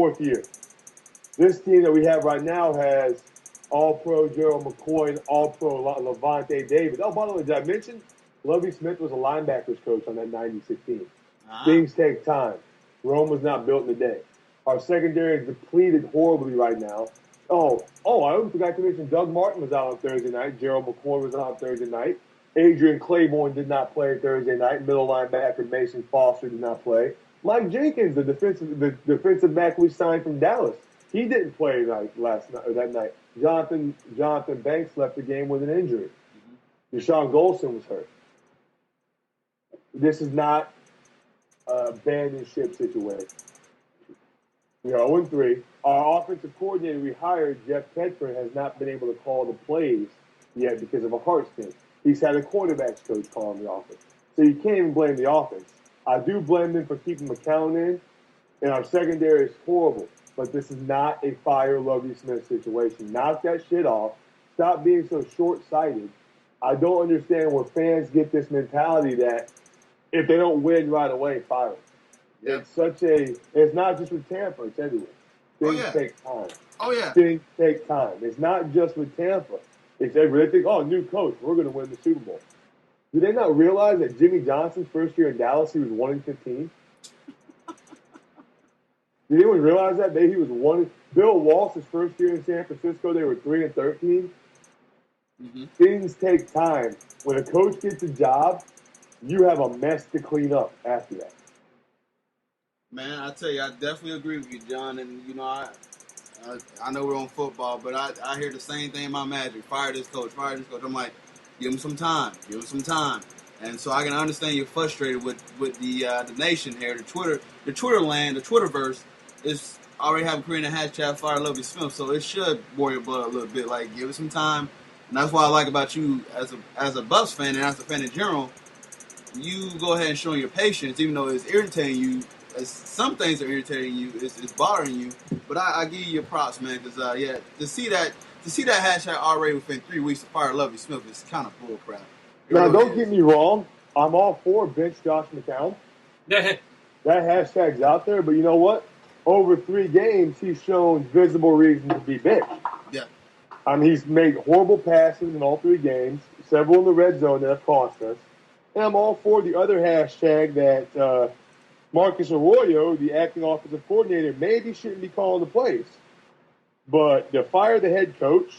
fourth year. This team that we have right now has All-Pro Gerald McCoy and All-Pro Levante David. Oh, by the way, did I mention Lovie Smith was a linebackers coach on that 90-6 team? Things take time. Rome was not built in a day. Our secondary is depleted horribly right now. I almost forgot to mention Doug Martin was out on Thursday night. Gerald McCoy was out on Thursday night. Adrian Claiborne did not play Thursday night. Middle linebacker Mason Foster did not play. Mike Jenkins, the defensive back we signed from Dallas, he didn't play that night. Jonathan Banks left the game with an injury. Deshaun Golson was hurt. This is not a abandoned ship situation. We are 0-3. Our offensive coordinator we hired, Jeff Tedford, has not been able to call the plays yet because of a heart stint. He's had a quarterbacks coach call him the offense. So you can't even blame the offense. I do blame them for keeping McCown in, and our secondary is horrible. But this is not a fire Lovie Smith situation. Knock that shit off. Stop being so short-sighted. I don't understand where fans get this mentality that if they don't win right away, fire them. Yep. It's not just with Tampa, it's everywhere. Things take time. Oh, yeah. Things take time. It's not just with Tampa. It's everywhere. They think, new coach, we're going to win the Super Bowl. Do they not realize that Jimmy Johnson's first year in Dallas, he was 1-15? Did anyone realize that? He was Bill Walsh's first year in San Francisco, they were 3-13. Mm-hmm. Things take time. When a coach gets a job, you have a mess to clean up after that. Man, I tell you, I definitely agree with you, John. And, I know we're on football, but I hear the same thing in my Magic. Fire this coach, fire this coach. I'm like, give him some time. And so I can understand you're frustrated with the nation here, the Twitter land, the Twitterverse is already having created a hashtag Fire Lovie Smith, so it should bore your blood a little bit. Like, give it some time. And that's what I like about you as a Bucs fan and as a fan in general. You go ahead and show your patience, even though it's irritating you. Some things are irritating you, it's bothering you. But I give you your props, man, because to see that hashtag already within 3 weeks of Fire Lovie Smith is kind of bullcrap. Now, don't get me wrong. I'm all for bench Josh McCown. That hashtag's out there, but you know what? Over 3 games, he's shown visible reason to be benched. Yeah. He's made horrible passes in all 3 games, several in the red zone that have cost us. And I'm all for the other hashtag that Marcus Arroyo, the acting offensive coordinator, maybe shouldn't be calling the plays. But to fire the head coach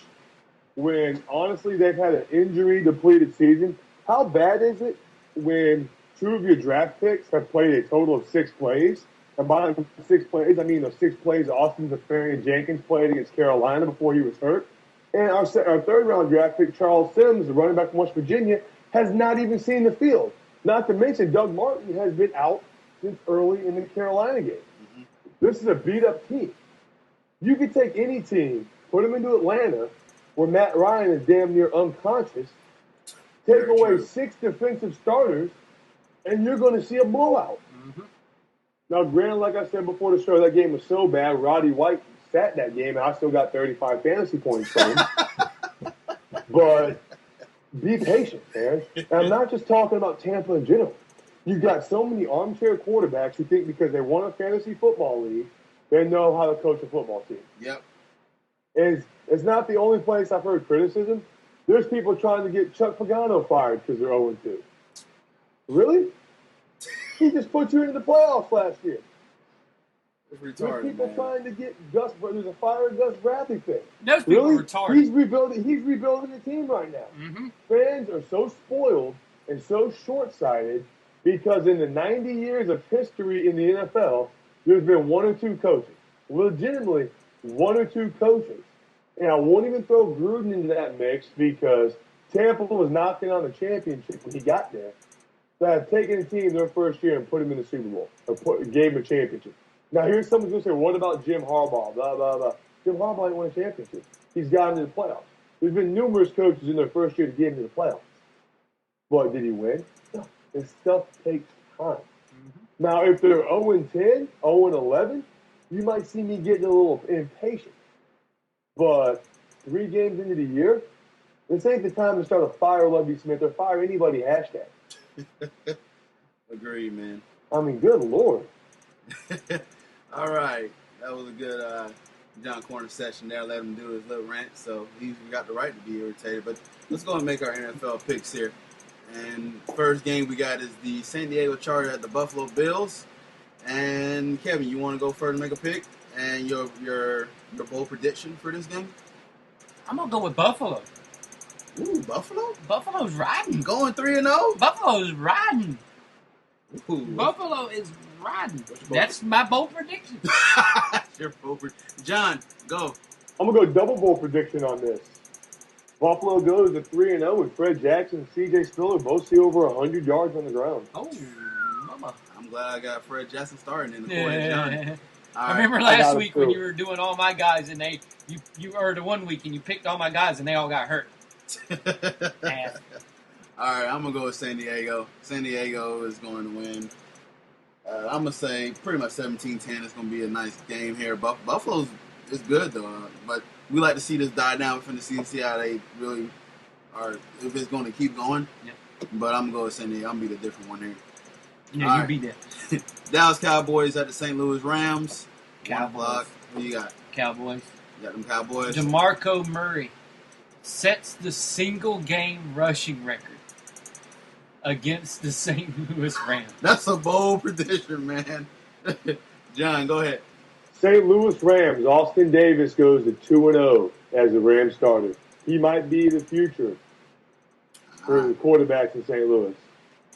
when, honestly, they've had an injury-depleted season, how bad is it when 2 of your draft picks have played a total of 6 plays? And by 6 plays, I mean those 6 plays Austin Seferian-Jenkins played against Carolina before he was hurt. And our third-round draft pick, Charles Sims, the running back from West Virginia, has not even seen the field. Not to mention Doug Martin has been out since early in the Carolina game. Mm-hmm. This is a beat-up team. You could take any team, put them into Atlanta, where Matt Ryan is damn near unconscious, take away 6 defensive starters, and you're going to see a blowout. Mm-hmm. Now, granted, like I said before the show, that game was so bad, Roddy White sat that game, and I still got 35 fantasy points from him. But be patient, man. And I'm not just talking about Tampa in general. You've got so many armchair quarterbacks who think because they won a fantasy football league, they know how to coach a football team. Yep. It's not the only place I've heard criticism. There's people trying to get Chuck Pagano fired because they're 0-2. Really? He just put you into the playoffs last year. It's retarded, There's people man. trying to get Gus. There's a fire Gus Bradley thing. Those people are retarded. He's rebuilding the team right now. Mm-hmm. Fans are so spoiled and so short-sighted because in the 90 years of history in the NFL, there's been 1 or 2 coaches. Legitimately, 1 or 2 coaches. And I won't even throw Gruden into that mix because Tampa was knocking on the championship when he got there. So I've taken a team their first year and put him in the Super Bowl or gave him a championship. Now, here's someone who's going to say, what about Jim Harbaugh? Blah, blah, blah. Jim Harbaugh ain't won a championship. He's gotten to the playoffs. There's been numerous coaches in their first year to get into the playoffs. But did he win? No. This stuff takes time. Mm-hmm. Now, if they're 0-10, 0-11, you might see me getting a little impatient. But 3 games into the year, this ain't the time to start a fire Lovie Smith or fire anybody hashtag. Agreed, man. I mean, good Lord. All right. That was a good John Corner session there. Let him do his little rant, so we got the right to be irritated. But let's go and make our NFL picks here. And first game we got is the San Diego Chargers at the Buffalo Bills. And Kevin, you want to go first and make a pick and your bold prediction for this game? I'm gonna go with Buffalo. Ooh, Buffalo? Buffalo's riding. Going 3-0? Buffalo's riding. Ooh. Buffalo is riding. That's my bold prediction. Your bold prediction. John, go. I'm going to go double bowl prediction on this. Buffalo goes to 3-0 with Fred Jackson and C.J. Spiller both see over 100 yards on the ground. Oh, mama. I'm glad I got Fred Jackson starting in the corner. John. I remember last week when you were doing all my guys and you or the 1 week and you picked all my guys and they all got hurt. All right, I'm going to go with San Diego. San Diego is going to win. I'm going to say pretty much 17-10. It's going to be a nice game here. Buffalo's is good, though. But we like to see this die down within the season, see how they really are, if it's going to keep going. Yep. But I'm going to go with San Diego. I'm going to be the different one here. Yeah, you beat that. Dallas Cowboys at the St. Louis Rams. Cowboys. 1 o'clock. What you got? Cowboys. You got them Cowboys. DeMarco Murray sets the single-game rushing record against the St. Louis Rams. That's a bold prediction, man. John, go ahead. St. Louis Rams, Austin Davis goes to 2-0 as the Rams starter. He might be the future for the quarterbacks in St. Louis.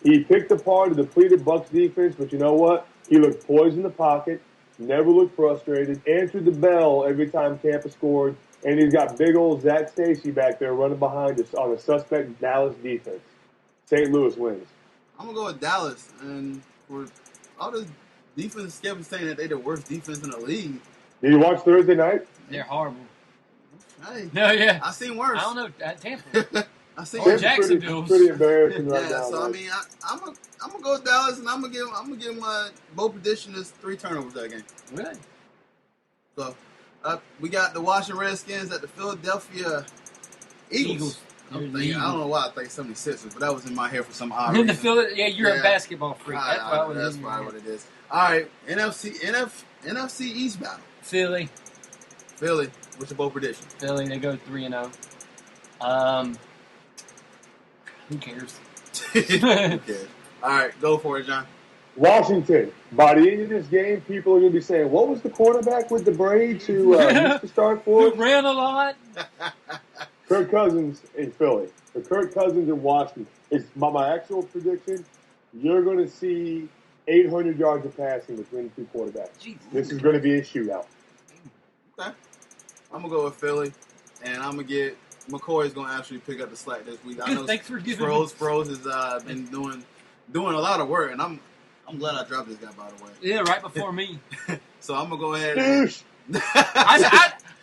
He picked apart a depleted Bucs defense, but you know what? He looked poised in the pocket, never looked frustrated, answered the bell every time Tampa scored, and he's got big old Zach Stacy back there running behind us on a suspect Dallas defense. St. Louis wins. I'm going to go with Dallas. And for all this defense, Kevin's saying that they're the worst defense in the league. Did you watch Thursday night? They're horrible. Hey, No, yeah. I seen worse. I don't know. Tampa. I seen Or worse. Jacksonville. Pretty embarrassing right Yeah, now. so man. I mean, I'm gonna go with Dallas, and I'm gonna give my bold prediction is 3 turnovers that game. Really? So we got the Washington Redskins at the Philadelphia Eagles. I don't know why I think 76ers, but that was in my head for some odd reason. You're a basketball freak. That's probably what it is. All right, NFC East battle. Philly. What's your bold prediction? Philly, they go 3-0. Who cares? Okay. All right, go for it, John. Washington. By the end of this game, people are going to be saying, what was the quarterback with the braids who used to start for us? Who ran a lot? Kirk Cousins in Philly. For Kirk Cousins in Washington. It's my actual prediction. You're going to see 800 yards of passing between the two quarterbacks. Jeez. This is going to be a shootout. Okay. I'm going to go with Philly, and I'm going to get McCoy's going to actually pick up the slack this week. I know Thanks for giving Sproles has been doing a lot of work, and I'm glad I dropped this guy, by the way. Yeah, right before me. So I'm going to go ahead and...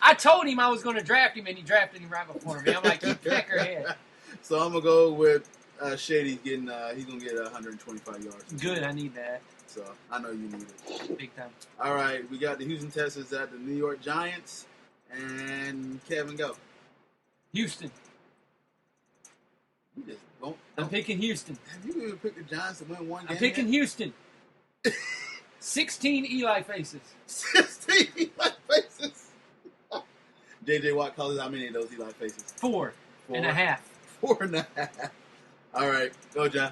I told him I was going to draft him, and he drafted him right before me. I'm like, you peckerhead. So I'm going to go with Shady getting, he's going to get 125 yards. Good, I need that. So I know you need it. Big time. All right, we got the Houston Texans at the New York Giants, and Kevin, go. Houston. You just don't. I'm picking Houston. Have you even picked the Giants to win one game? I'm picking Houston. 16 Eli faces. 16 Eli faces. J.J. Watt calls how many of those Eli faces? 4 and a half. 4.5. All right, go, John.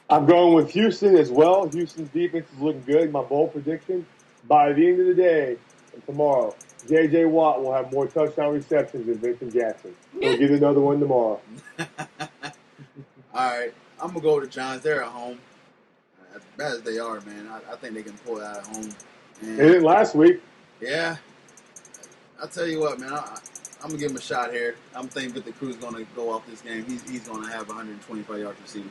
I'm going with Houston as well. Houston's defense is looking good. My bold prediction, by the end of the day and tomorrow, J.J. Watt will have more touchdown receptions than Vincent Jackson. He'll get another one tomorrow. All right, I'm going to go with the Giants. They're at home. As bad as they are, man, I think they can pull it out at home. And then last week. Yeah. I'll tell you what, man, I'm going to give him a shot here. I'm thinking Victor Cruz is going to go off this game. He's going to have 125 yards receiving.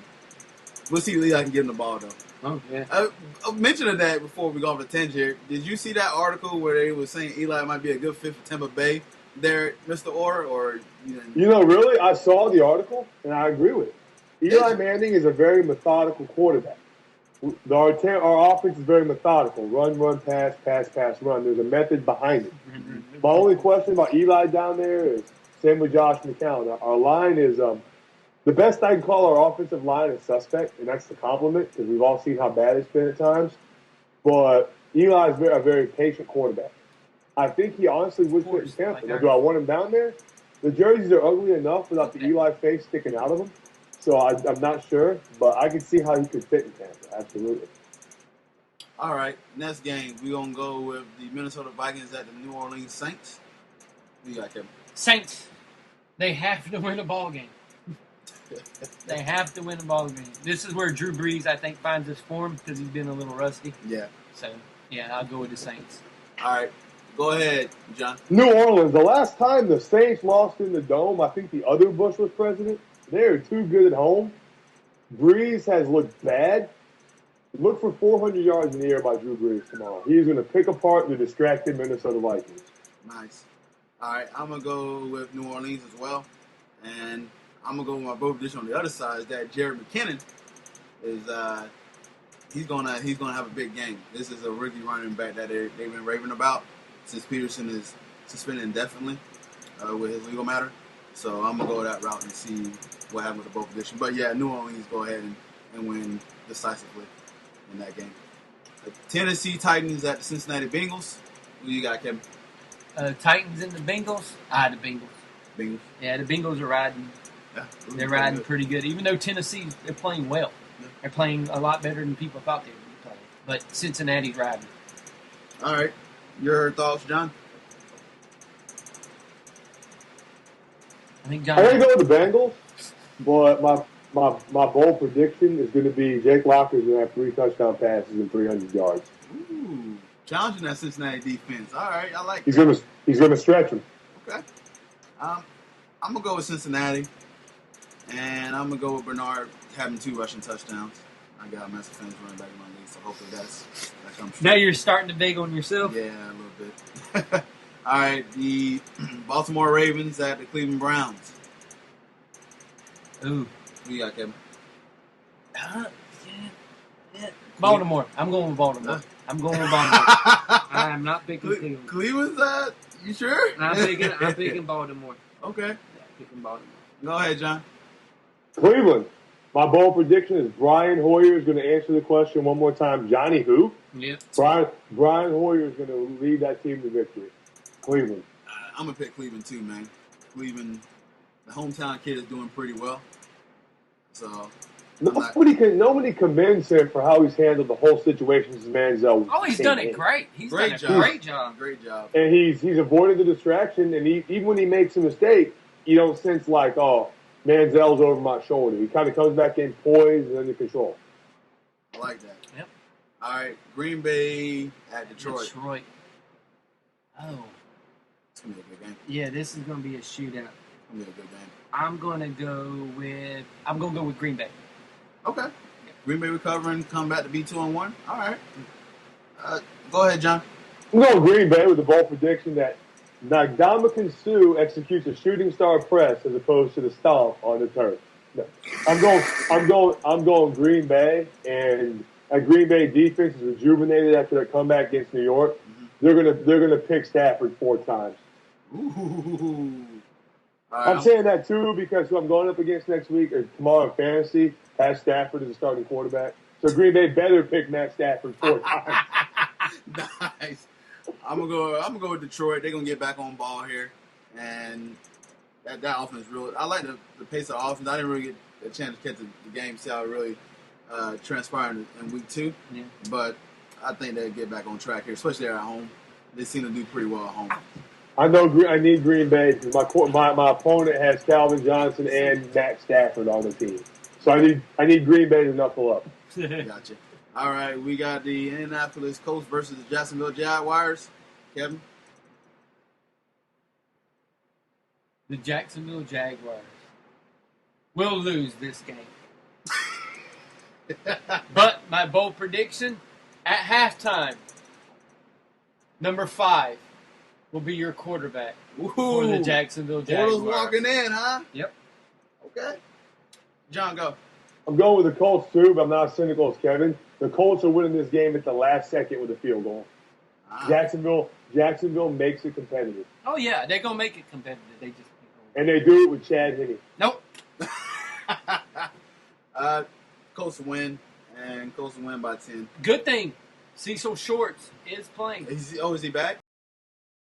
We'll see if Eli can give him the ball, though. Oh, yeah. I mentioned that before we go off the tangent here. Did you see that article where they were saying Eli might be a good fit for Tampa Bay there, Mr. Orr? Or you know, really, I saw the article, and I agree with it. Eli Manning is a very methodical quarterback. Our offense is very methodical. Run, pass, run. There's a method behind it. My only question about Eli down there is, same with Josh McCown. Our line is the best I can call our offensive line is suspect, and that's the compliment because we've all seen how bad it's been at times. But Eli's a very patient quarterback. I think he honestly would fit in Tampa. Now, do I want him down there? The jerseys are ugly enough without the Eli face sticking out of them. So I'm not sure, but I can see how he could fit in Tampa. Absolutely. All right, next game, we're going to go with the Minnesota Vikings at the New Orleans Saints. Who you got, Kevin? Saints. They have to win a ball game. They have to win a ball game. This is where Drew Brees, I think, finds his form because he's been a little rusty. Yeah. So, yeah, I'll go with the Saints. All right, go ahead, John. New Orleans. The last time the Saints lost in the Dome, I think the other Bush was president. They are too good at home. Brees has looked bad. Look for 400 yards in the air by Drew Brees tomorrow. He's going to pick apart the distracted Minnesota Vikings. Nice. All right, I'm going to go with New Orleans as well. And I'm going to go with my bold prediction on the other side is that Jared McKinnon is he's gonna have a big game. This is a rookie running back that they've been raving about since Peterson is suspended indefinitely with his legal matter. So I'm going to go that route and see what happens with the bold prediction. But, yeah, New Orleans go ahead and win decisively in that game. The Tennessee Titans at the Cincinnati Bengals. Who you got, Kevin? Titans and the Bengals. The Bengals. Bengals. Yeah, the Bengals are riding. Yeah, They're riding pretty good. Even though Tennessee, they're playing well. Yeah. They're playing a lot better than people thought they would be playing. But Cincinnati's riding. All right. Your thoughts, John? I think I'm going to go with the Bengals, but my bold prediction is going to be Jake Locker's going to have 3 touchdown passes and 300 yards. Ooh, challenging that Cincinnati defense. All right, I like He's going to stretch him. Okay. I'm going to go with Cincinnati, and I'm going to go with Bernard having 2 rushing touchdowns. I got massive fans running back in my league, so hopefully that comes true. Now you're starting to big on yourself? Yeah, a little bit. All right, the Baltimore Ravens at the Cleveland Browns. Ooh. Who you got, Kevin? Yeah. Baltimore. I'm going with Baltimore. I'm going with Baltimore. I'm not picking Cleveland. Cleveland's you sure? I'm picking Baltimore. Okay. Yeah, picking Baltimore. Go ahead, John. Cleveland. My bold prediction is Brian Hoyer is going to answer the question one more time. Johnny who? Yep. Brian Hoyer is going to lead that team to victory. Cleveland. I'm going to pick Cleveland too, man. Cleveland, the hometown kid is doing pretty well. So Nobody commends him for how he's handled the whole situation since Manziel. Oh, he's done it great. He's done a great job. Great job. And he's avoided the distraction, and even when he makes a mistake, you don't sense like, oh, Manziel's over my shoulder. He kind of comes back in poised and under control. I like that. Yep. All right, Green Bay at Detroit. Oh. It's going to be a good game. Yeah, this is going to be a shootout. It's going to be a good game. I'm going to go with Green Bay. Okay. Green Bay recovering, come back to be 2-1. All right. Go ahead, John. I'm going Green Bay with the bold prediction that Ndamukong Suh executes a shooting star press as opposed to the stomp on the turf. No. I'm going Green Bay, and a Green Bay defense is rejuvenated after their comeback against New York. Mm-hmm. They're gonna pick Stafford 4 times. Ooh. I'm saying that too because who I'm going up against next week or tomorrow in fantasy has Stafford as a starting quarterback. So Green Bay better pick Matt Stafford 4 times. Nice. I'm gonna go with Detroit. They're gonna get back on ball here, and that offense real. I like the pace of the offense. I didn't really get a chance to catch the game, see how it really transpired in week 2. Yeah. But I think they'll get back on track here, especially at home. They seem to do pretty well at home. I know I need Green Bay because my opponent has Calvin Johnson and Matt Stafford on the team. So I need Green Bay to knuckle up. Gotcha. All right, we got the Indianapolis Colts versus the Jacksonville Jaguars. Kevin? The Jacksonville Jaguars will lose this game. But my bold prediction, at halftime, number 5 will be your quarterback for the Jacksonville Jaguars. Bortles walking in, huh? Yep. Okay. John, go. I'm going with the Colts too, but I'm not as cynical as Kevin. The Colts are winning this game at the last second with a field goal. Jacksonville makes it competitive. Oh, yeah, they're going to make it competitive. And they do it with Chad Henne. Nope. Colts win, and Colts win by 10. Good thing Cecil Shorts is playing. Is he back?